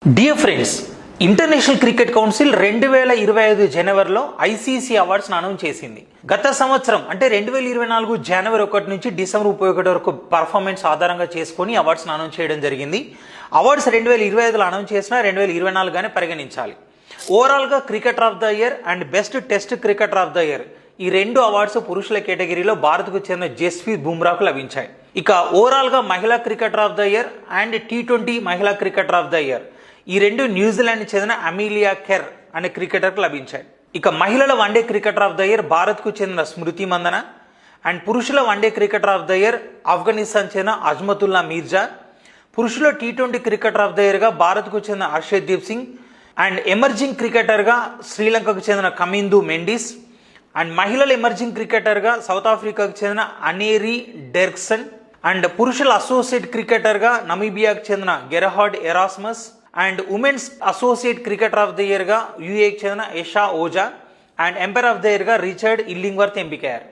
Dear friends, international cricket council 2025 జనవరిలో ICC awards announce చేసింది. గత సంవత్సరం అంటే 2024 జనవరి 1 నుంచి డిసెంబర్ 31 వరకు పర్ఫార్మెన్స్ ఆధారంగా చేసుకుని అవార్డ్స్ అనౌన్స్ చేయడం జరిగింది. అవార్డ్స్ 2025లో అనౌన్స్ చేసినా 2024 గానే పరిగణించాలి. ఓవరాల్గా cricketer of the year and best test cricketer of the year ఈ రెండు అవార్డ్స్ పురుషుల కేటగిరీలో భారత్కు చెందిన జస్ప్రీత్ బుమ్రాకు లభించాయి. ఇక ఓవరాల్గా మహిళా cricketer of the year and T20 మహిళా క్రికెటర్ ఆఫ్ ద ఇయర్ ఈ రెండు న్యూజిలాండ్ చెందిన అమీలియా కెర్ అనే క్రికెటర్కు లభించాయి. ఇక మహిళల one day cricketer of the year భారత్కు చెందిన స్మృతి మందన అండ్ పురుషుల one day cricketer of the year Afghanistan చెందిన అజ్మతుల్లా మీర్జా, పురుషుల T20 క్రికెటర్ ఆఫ్ ద ఇయర్గా భారత్కు చెందిన హర్షదీప్ సింగ్ అండ్ ఎమర్జింగ్ క్రికెటర్గా శ్రీలంకకు చెందిన కమిందు మెండిస్ అండ్ మహిళల ఎమర్జింగ్ క్రికెటర్గా సౌత్ ఆఫ్రికాకు చెందిన అనేరీ డెర్క్సన్ అండ్ పురుషుల అసోసియేట్ క్రికెటర్గా నమీబియాకు చెందిన Gerhard Erasmus and women's associate cricketer of the ఇయర్గా యూఏకి చెందిన Esha Oza and umpire of the ఇయర్గా రిచర్డ్ ఇల్లింగ్వర్త్ ఎంపికయ్యారు.